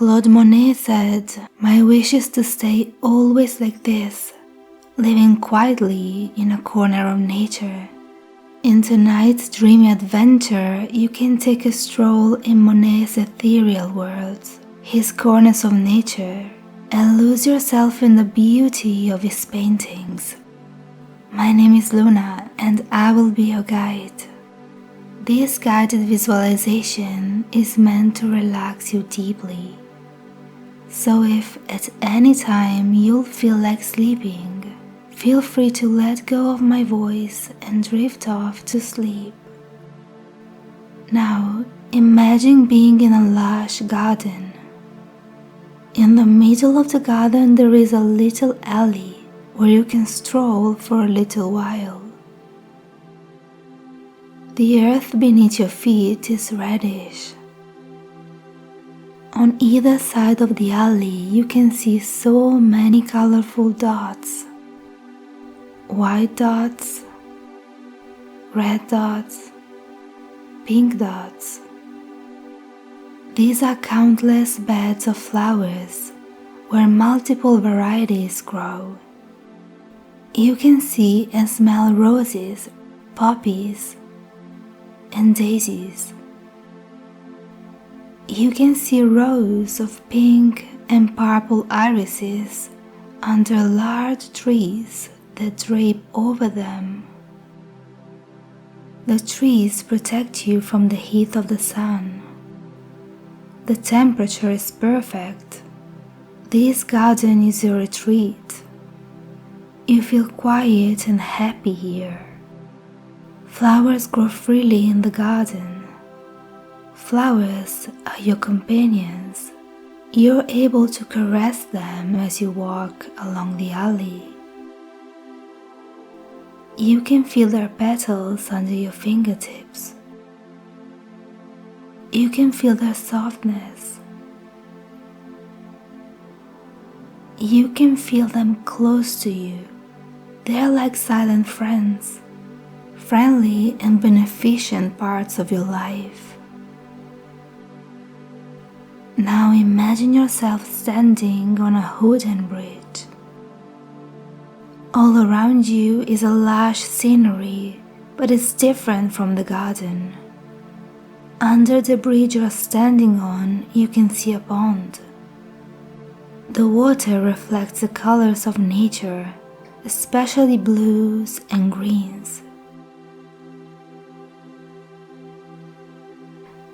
Claude Monet said, "My wish is to stay always like this, living quietly in a corner of nature." In tonight's dreamy adventure, you can take a stroll in Monet's ethereal world, his corners of nature, and lose yourself in the beauty of his paintings. My name is Luna, and I will be your guide. This guided visualization is meant to relax you deeply. So if at any time you'll feel like sleeping, feel free to let go of my voice and drift off to sleep. Now, imagine being in a lush garden. In the middle of the garden there is a little alley where you can stroll for a little while. The earth beneath your feet is reddish. On either side of the alley you can see so many colorful dots. White dots, red dots, pink dots. These are countless beds of flowers where multiple varieties grow. You can see and smell roses, poppies, and daisies. You can see rows of pink and purple irises under large trees that drape over them. The trees protect you from the heat of the sun. The temperature is perfect. This garden is your retreat. You feel quiet and happy here. Flowers grow freely in the garden. Flowers are your companions. You're able to caress them as you walk along the alley. You can feel their petals under your fingertips. You can feel their softness. You can feel them close to you. They're like silent friends, friendly and beneficent parts of your life. Now imagine yourself standing on a wooden bridge. All around you is a lush scenery, but it's different from the garden. Under the bridge you're standing on, you can see a pond. The water reflects the colors of nature, especially blues and greens.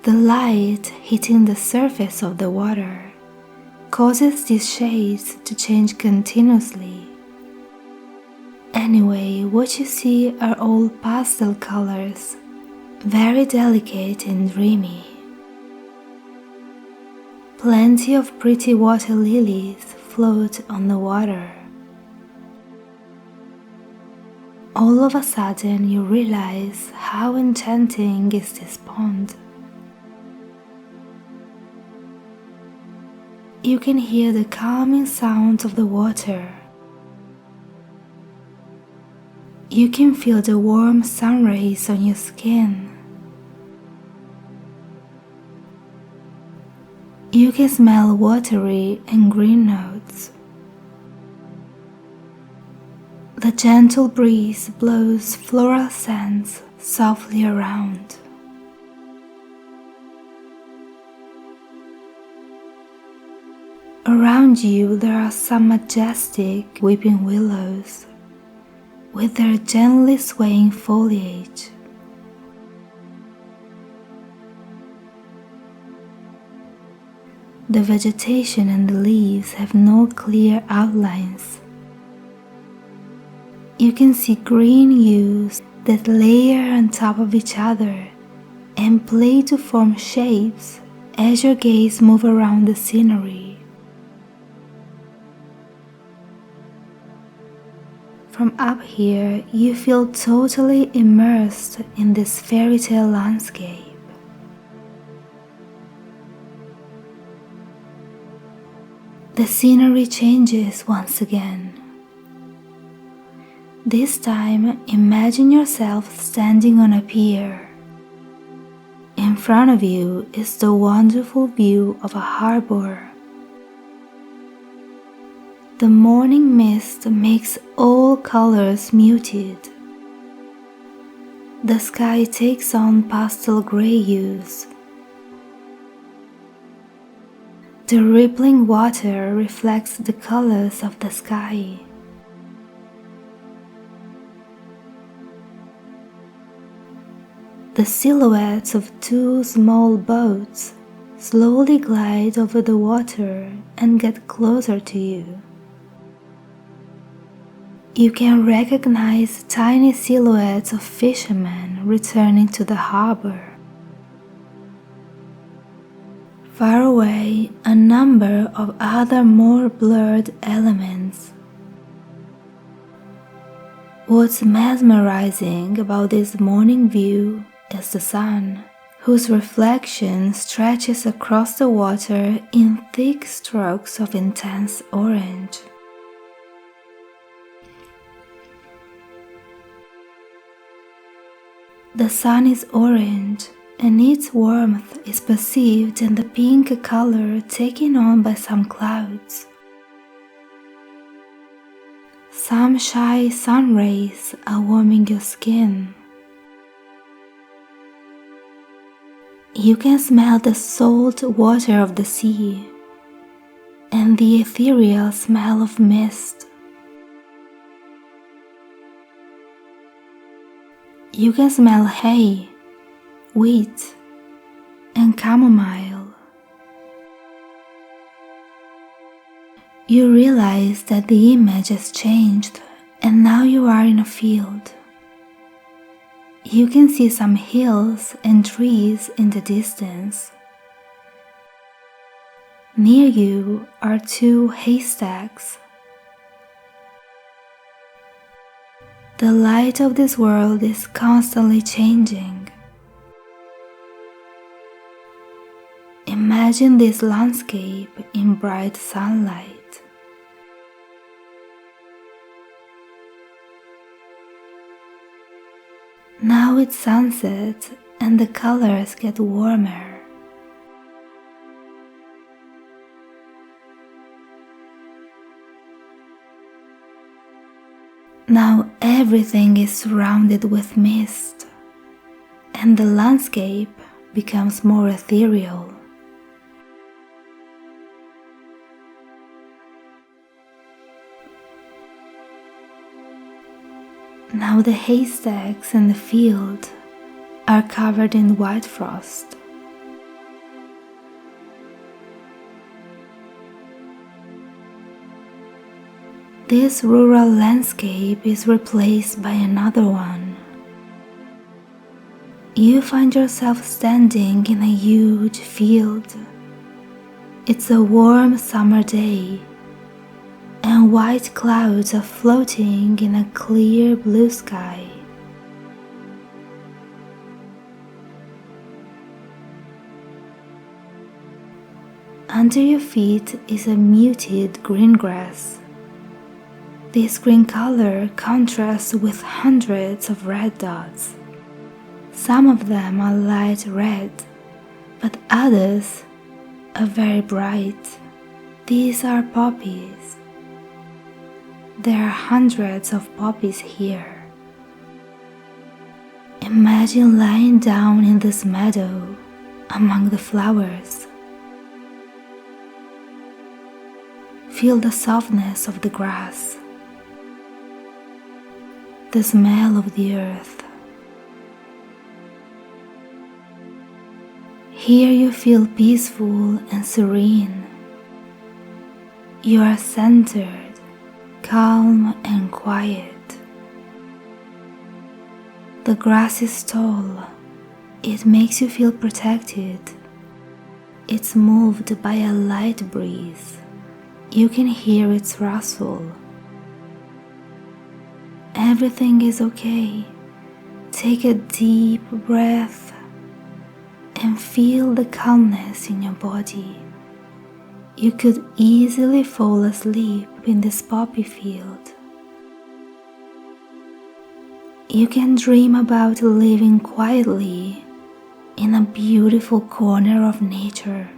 The light hitting the surface of the water causes these shades to change continuously. Anyway, what you see are all pastel colors, very delicate and dreamy. Plenty of pretty water lilies float on the water. All of a sudden you realize how enchanting is this pond. You can hear the calming sounds of the water. You can feel the warm sun rays on your skin. You can smell watery and green notes. The gentle breeze blows floral scents softly around. Around you there are some majestic weeping willows with their gently swaying foliage. The vegetation and the leaves have no clear outlines. You can see green hues that layer on top of each other and play to form shapes as your gaze moves around the scenery. From up here, you feel totally immersed in this fairy tale landscape. The scenery changes once again. This time, imagine yourself standing on a pier. In front of you is the wonderful view of a harbor The morning mist makes all colors muted. The sky takes on pastel gray hues. The rippling water reflects the colors of the sky. The silhouettes of two small boats slowly glide over the water and get closer to you. You can recognize tiny silhouettes of fishermen returning to the harbor. Far away, a number of other more blurred elements. What's mesmerizing about this morning view is the sun, whose reflection stretches across the water in thick strokes of intense orange. The sun is orange, and its warmth is perceived in the pink color taken on by some clouds. Some shy sun rays are warming your skin. You can smell the salt water of the sea and the ethereal smell of mist. You can smell hay, wheat, and chamomile. You realize that the image has changed and now you are in a field. You can see some hills and trees in the distance. Near you are two haystacks. The light of this world is constantly changing. Imagine this landscape in bright sunlight. Now it's sunset and the colors get warmer. Now everything is surrounded with mist, and the landscape becomes more ethereal. Now the haystacks in the field are covered in white frost. This rural landscape is replaced by another one. You find yourself standing in a huge field. It's a warm summer day, and white clouds are floating in a clear blue sky. Under your feet is a muted green grass. This green color contrasts with hundreds of red dots. Some of them are light red, but others are very bright. These are poppies. There are hundreds of poppies here. Imagine lying down in this meadow among the flowers. Feel the softness of the grass, the smell of the earth. Here you feel peaceful and serene. You are centered, calm and quiet. The grass is tall. It makes you feel protected. It's moved by a light breeze. You can hear its rustle. Everything is okay. Take a deep breath and feel the calmness in your body. You could easily fall asleep in this poppy field. You can dream about living quietly in a beautiful corner of nature.